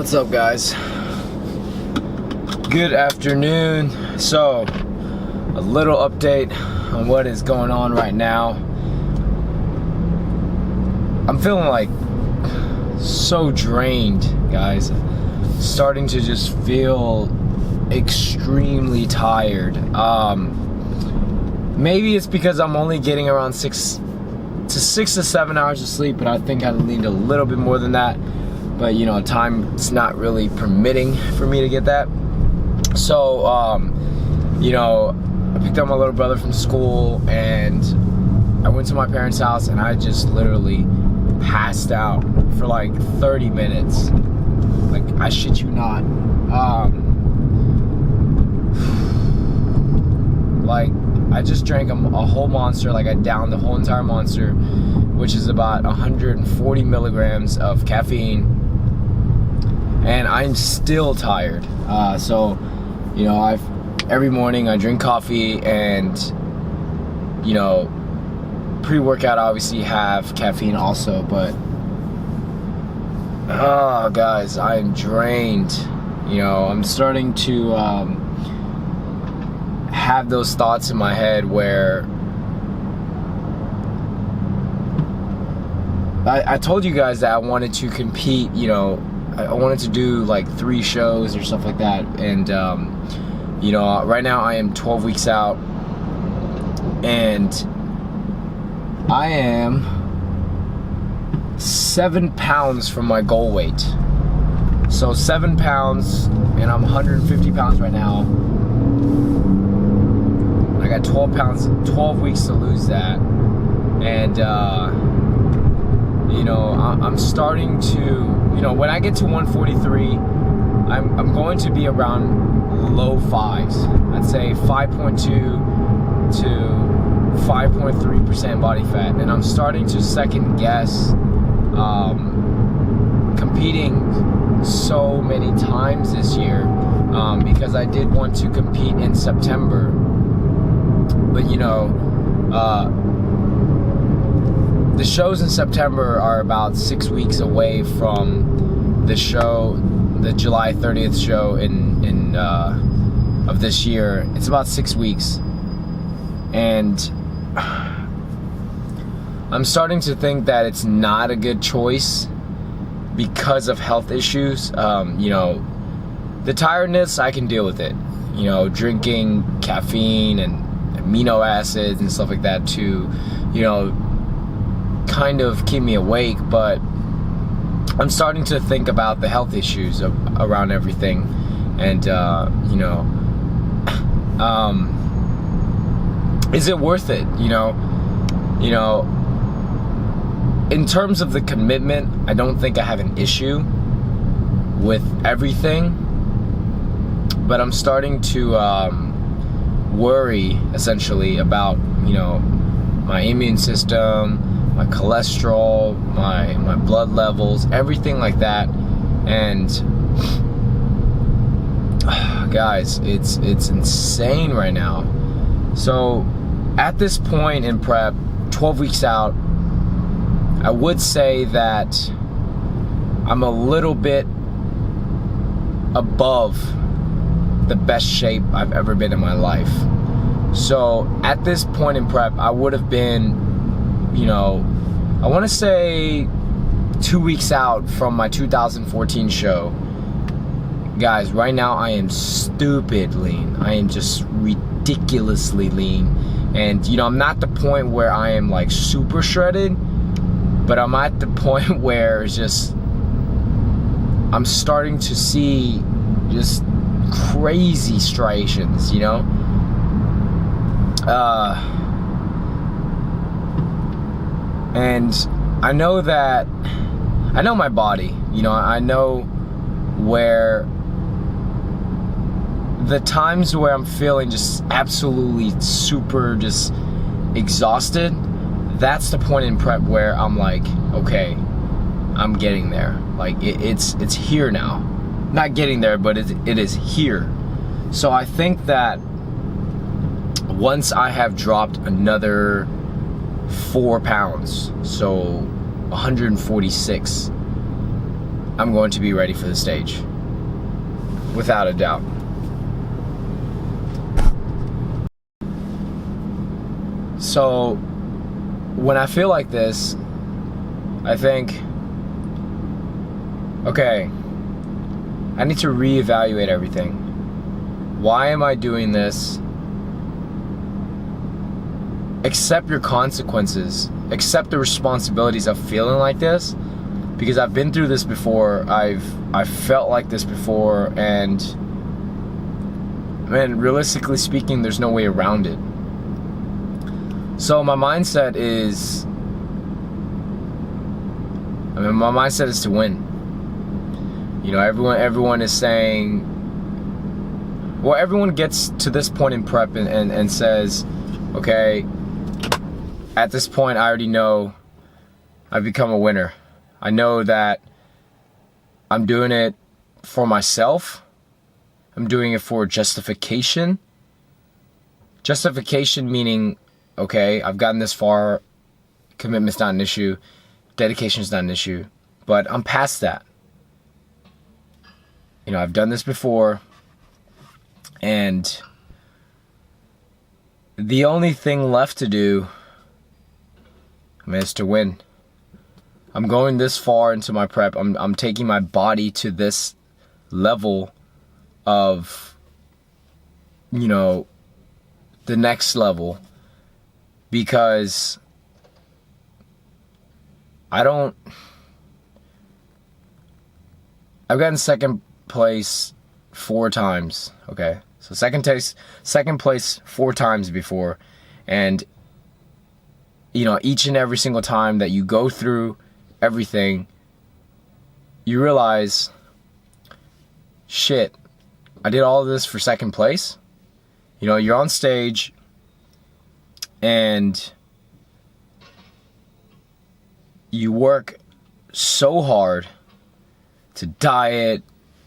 What's up, guys? Good afternoon. So, a little update on what is going on right now. I'm feeling like so drained, guys. Starting to just feel extremely tired. Maybe it's because I'm only getting around 6 to 7 hours of sleep, but I think I need a little bit more than that. But you know, time's not really permitting for me to get that. So, you know, I picked up my little brother from school and I went to my parents' house and I just literally passed out for like 30 minutes. Like, I shit you not. Like, I just drank a whole monster. Like, I downed the whole entire monster, which is about 140 milligrams of caffeine. And I'm still tired. So, you know, every morning I drink coffee and, you know, pre-workout obviously have caffeine also, but guys, I'm drained. You know, I'm starting to have those thoughts in my head where I told you guys that I wanted to compete, you know, I wanted to do like 3 shows or stuff like that. And, you know, right now I am 12 weeks out and I am 7 pounds from my goal weight. So 7 pounds, and I'm 150 pounds right now. I got 12 weeks to lose that. And, you know, I'm starting to, you know, when I get to 143, I'm going to be around low 5s. I'd say 5.2 to 5.3% body fat. And I'm starting to second guess competing so many times this year because I did want to compete in September. But, you know, the shows in September are about 6 weeks away from the show, the July 30th show of this year. It's about 6 weeks. And I'm starting to think that it's not a good choice because of health issues. You know, the tiredness, I can deal with it. You know, drinking caffeine and amino acids and stuff like that to, you know, kind of keep me awake. But I'm starting to think about the health issues around everything. And, you know, is it worth it? You know, in terms of the commitment, I don't think I have an issue with everything, but I'm starting to worry essentially about, you know, my immune system, my cholesterol, my blood levels, everything like that. And guys, it's insane right now. So at this point in prep, 12 weeks out, I would say that I'm a little bit above the best shape I've ever been in my life. So at this point in prep, I would have been, you know, I want to say 2 weeks out from my 2014 show. Guys, right now I am stupid lean. I am just ridiculously lean. And, you know, I'm not the point where I am like super shredded, but I'm at the point where it's just, I'm starting to see just crazy striations, you know? And I know my body, you know, I know where the times where I'm feeling just absolutely super just exhausted, that's the point in prep where I'm like, okay, I'm getting there. Like, it's here now. Not getting there, but it is here. So I think that once I have dropped another 4 pounds, so 146, I'm going to be ready for the stage, without a doubt. So when I feel like this, I think, okay, I need to reevaluate everything. Why am I doing this? Accept your consequences. Accept the responsibilities of feeling like this, because I've been through this before. I've felt like this before, and man, realistically speaking, there's no way around it. So my mindset is, my mindset is to win. You know, everyone is saying, well, everyone gets to this point in prep and says, okay, at this point, I already know I've become a winner. I know that I'm doing it for myself. I'm doing it for justification. Justification meaning, okay, I've gotten this far. Commitment's not an issue. Dedication's not an issue. But I'm past that. You know, I've done this before. And the only thing left to do, is to win. I'm going this far into my prep. I'm taking my body to this level of, you know, the next level, because I've gotten second place 4 times. Okay, so second place 4 times before, and you know, each and every single time that you go through everything, you realize, shit, I did all of this for second place. You know, you're on stage and you work so hard to diet,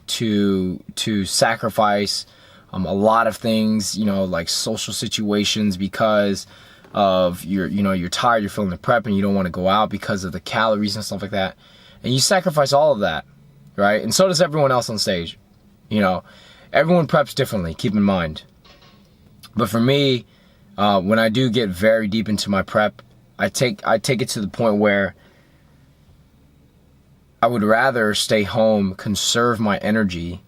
to sacrifice a lot of things, you know, like social situations, because of you're tired, you're feeling the prep, and you don't want to go out because of the calories and stuff like that, and you sacrifice all of that, right? And so does everyone else on stage. You know, everyone preps differently, keep in mind. But for me, when I do get very deep into my prep, I take it to the point where I would rather stay home, conserve my energy,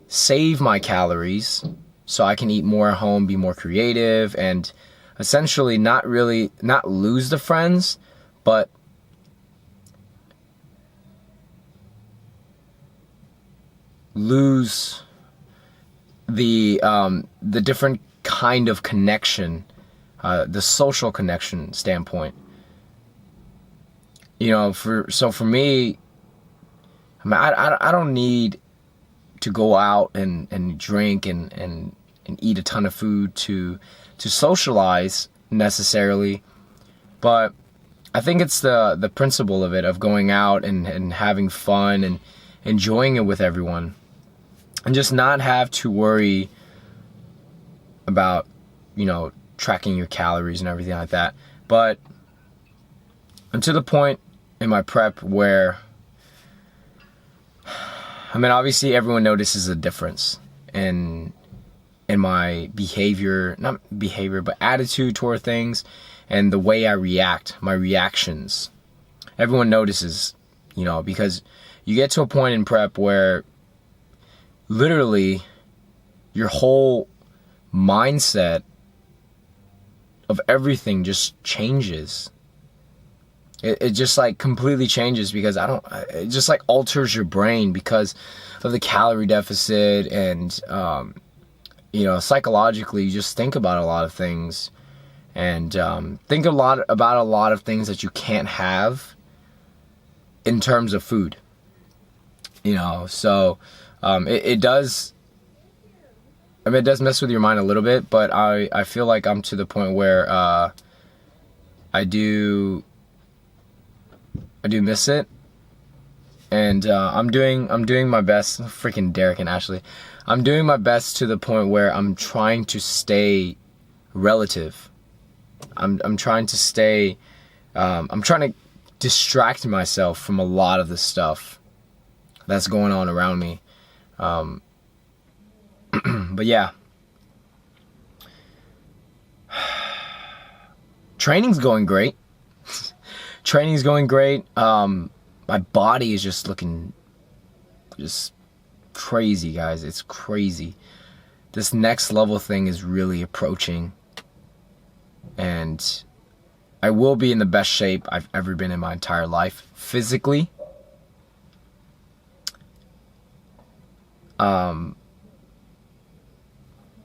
save my calories so I can eat more at home, be more creative, and essentially not lose the friends, but lose the different kind of connection, the social connection standpoint. You know, for me, I don't need to go out and drink and eat a ton of food to socialize necessarily, but I think it's the principle of it, of going out and having fun and enjoying it with everyone, and just not have to worry about, you know, tracking your calories and everything like that. But I'm to the point in my prep where, obviously everyone notices a difference in my behavior, not behavior, but attitude toward things, and the way I react, my reactions. Everyone notices, you know, because you get to a point in prep where literally your whole mindset of everything just changes. It just like completely changes, because it just like alters your brain because of the calorie deficit, and you know, psychologically you just think about a lot of things, and think about a lot of things that you can't have in terms of food, you know. So it does, it does mess with your mind a little bit, but I feel like I'm to the point where I do miss it, and I'm doing my best. Freaking Derek and Ashley, I'm doing my best to the point where I'm trying to stay relative. I'm trying to stay. I'm trying to distract myself from a lot of this stuff, that's going on around me. But yeah, training's going great. Training's going great. My body is just looking just crazy, guys. It's crazy. This next level thing is really approaching, and I will be in the best shape I've ever been in my entire life, physically.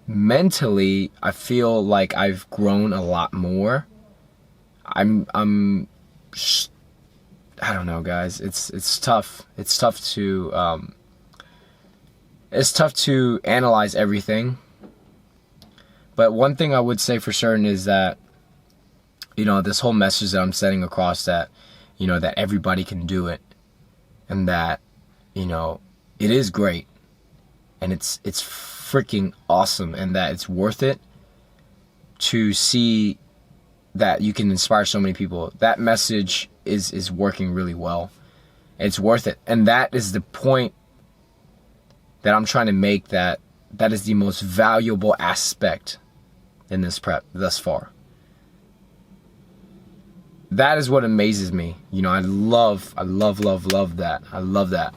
Mentally, I feel like I've grown a lot more. I don't know, guys. It's tough. It's tough to analyze everything. But one thing I would say for certain is that, this whole message that I'm setting across, that, that everybody can do it, and that, it is great, and it's freaking awesome, and that it's worth it to see that you can inspire so many people. That message is working really well. It's worth it. And that is the point that I'm trying to make, that is the most valuable aspect in this prep thus far. That is what amazes me. I love that. I love that.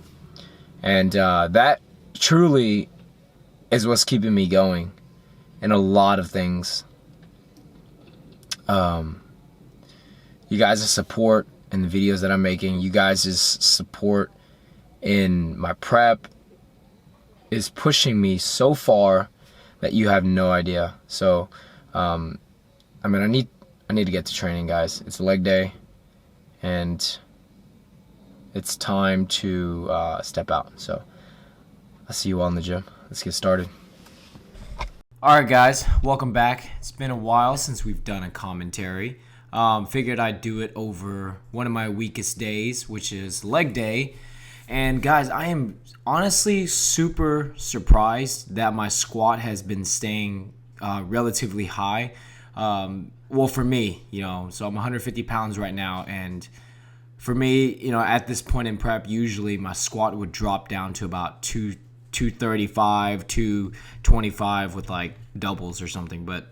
And that truly is what's keeping me going in a lot of things. You guys' support in the videos that I'm making, you guys' support in my prep is pushing me so far that you have no idea. So, I need to get to training, guys. It's leg day, and it's time to step out. So, I'll see you all in the gym. Let's get started. Alright, guys, welcome back. It's been a while since we've done a commentary. Figured I'd do it over one of my weakest days, which is leg day. And guys, I am honestly super surprised that my squat has been staying relatively high. Well, for me, so I'm 150 pounds right now, and for me, at this point in prep, usually my squat would drop down to about 235, 225 with like doubles or something. But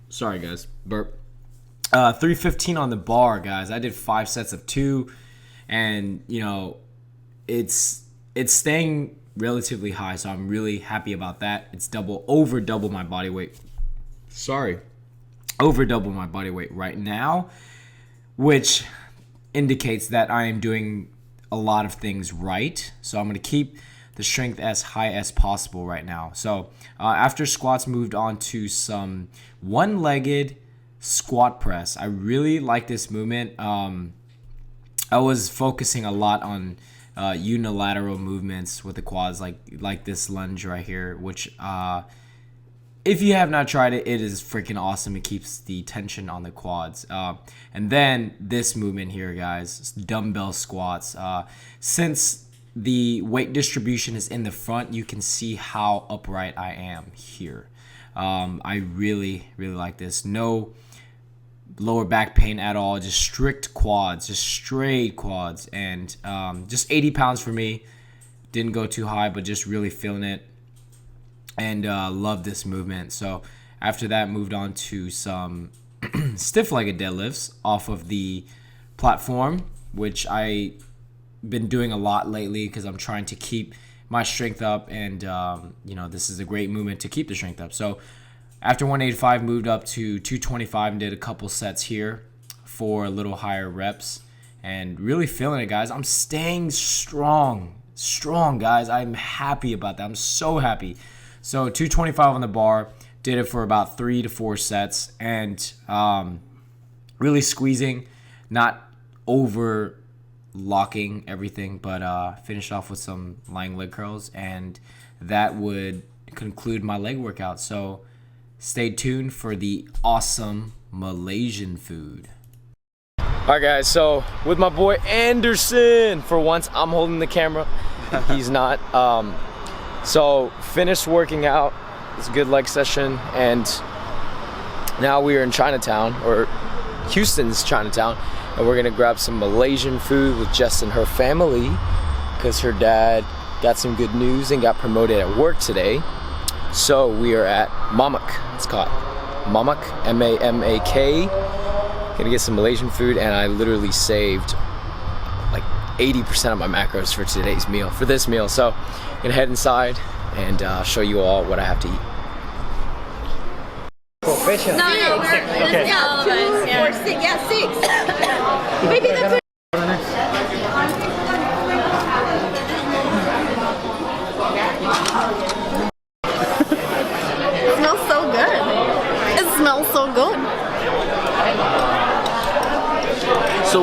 sorry, guys, burp. 315 on the bar, guys. I did 5 sets of 2, and it's staying relatively high, so I'm really happy about that. It's over double my body weight. Over double my body weight right now, which indicates that I am doing a lot of things right. So I'm going to keep the strength as high as possible right now. So after squats, moved on to some one-legged squat press. I really like this movement. I was focusing a lot on unilateral movements with the quads, like this lunge right here, which if you have not tried it, it is freaking awesome. It keeps the tension on the quads. And then this movement here, guys, dumbbell squats. Since the weight distribution is in the front, you can see how upright I am here. I really, really like this. No lower back pain at all. Just strict quads, just straight quads. And just 80 pounds for me. Didn't go too high, but just really feeling it. And love this movement. So after that, moved on to some stiff-legged deadlifts off of the platform, which I been doing a lot lately because I'm trying to keep my strength up, and this is a great movement to keep the strength up. So after 185, moved up to 225 and did a couple sets here for a little higher reps, and really feeling it, guys. I'm staying strong, guys. I'm happy about that. I'm so happy. So 225 on the bar, did it for about 3 to 4 sets, and really squeezing, not over locking everything, but finished off with some lying leg curls, and that would conclude my leg workout. So stay tuned for the awesome Malaysian food. Alright, guys, so with my boy Anderson, for once I'm holding the camera, he's not. So finished working out. It's a good leg session, and now we are in Chinatown, or Houston's Chinatown, and we're gonna grab some Malaysian food with Jess and her family. because her dad got some good news and got promoted at work today. So we are at Mamak. It's called Mamak, M-A-M-A-K. Gonna get some Malaysian food, and I literally saved like 80% of my macros for today's meal, for this meal. So I'm gonna head inside and show you all what I have to eat. Professional. No, we're Okay. all of us. Yeah. 4, 6, yeah, 6. Maybe the food. It smells so good. It smells so good. So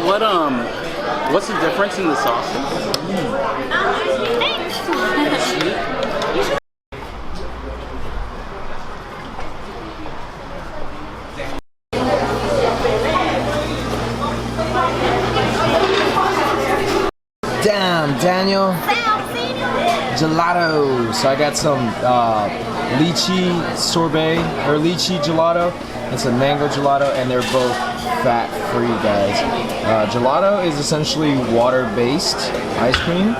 what's the difference in the sauces? Damn, Daniel. Gelato. So I got some lychee sorbet or lychee gelato and some mango gelato, and they're both fat-free, guys. Gelato is essentially water-based ice cream,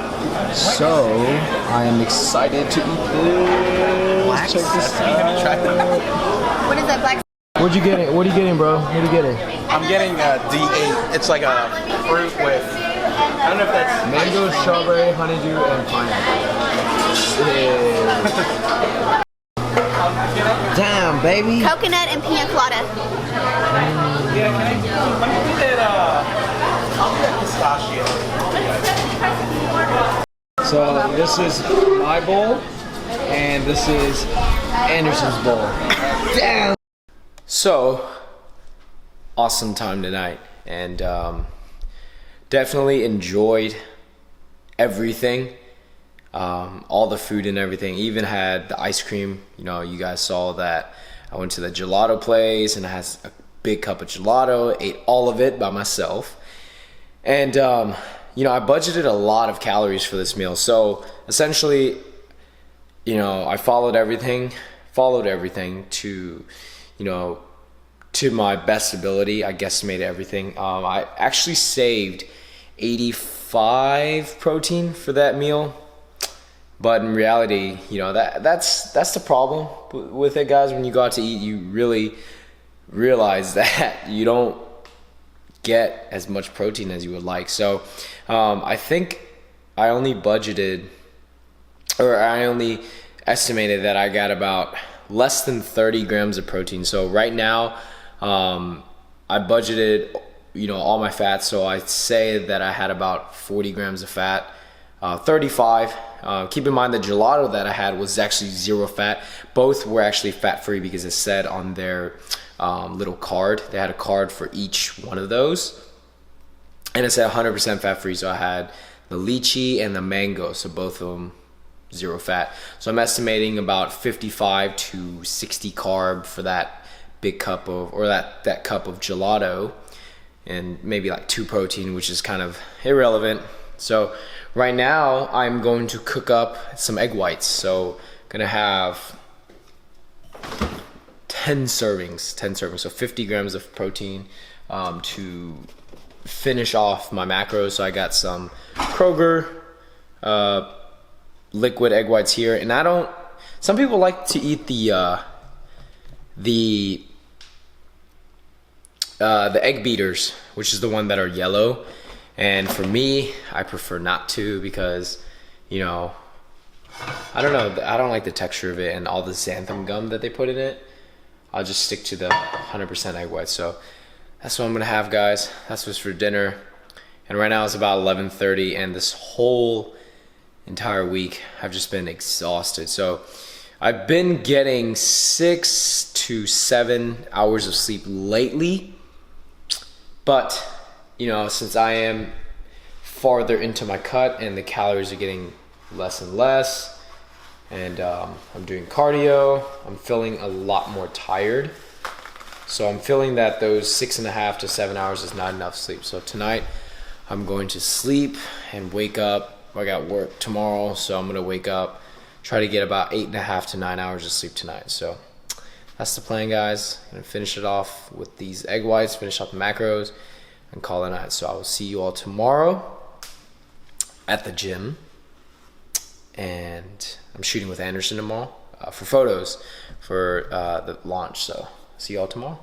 so I am excited to eat this. Check this out. What is that, black? What are you getting, bro? What are you getting? I'm getting a D8. It's like a fruit with, I don't know if that's Mango, strawberry, honeydew, and pineapple. Yeah. Damn, baby. Coconut and pina colada. Yeah, let me get that I'll get pistachio. So this is my bowl, and this is Anderson's bowl. Damn. So awesome time tonight, and definitely enjoyed everything, all the food and everything. Even had the ice cream. You know, you guys saw that I went to the gelato place and I had a big cup of gelato, ate all of it by myself. And you know, I budgeted a lot of calories for this meal. So essentially, you know, I followed everything to, you know, to my best ability. I guesstimated everything. I actually saved 85 protein for that meal, but in reality, you know, that's the problem with it, guys. When you go out to eat, you really realize that you don't get as much protein as you would like. So I think I only budgeted, or I only estimated that I got about less than 30 grams of protein. So right now, I budgeted, you know, all my fats. So I'd say that I had about 40 grams of fat, 35. Keep in mind the gelato that I had was actually 0 fat. Both were actually fat free because it said on their little card, they had a card for each one of those, and it said 100% fat free. So I had the lychee and the mango, so both of them 0 fat. So I'm estimating about 55 to 60 carb for that big cup of, or that cup of gelato, and maybe like 2 protein, which is kind of irrelevant. So right now I'm going to cook up some egg whites. So gonna have 10 servings, so 50 grams of protein to finish off my macros. So I got some Kroger liquid egg whites here, and some people like to eat the egg beaters, which is the one that are yellow. And for me, I prefer not to, because, you know, I don't know, I don't like the texture of it and all the xanthan gum that they put in it. I'll just stick to the 100% egg white. So that's what I'm gonna have, guys. That's what's for dinner. And right now it's about 11:30, and this whole entire week I've just been exhausted. So I've been getting 6 to 7 hours of sleep lately, but you know, since I am farther into my cut and the calories are getting less and less, and I'm doing cardio, I'm feeling a lot more tired. So I'm feeling that those 6.5 to 7 hours is not enough sleep. So tonight I'm going to sleep and wake up. I got work tomorrow, so I'm gonna wake up, try to get about 8.5 to 9 hours of sleep tonight. So that's the plan, guys. I'm gonna finish it off with these egg whites, finish off the macros, and call it a night. So I will see you all tomorrow at the gym. and I'm shooting with Anderson tomorrow for photos for the launch. So see y'all tomorrow.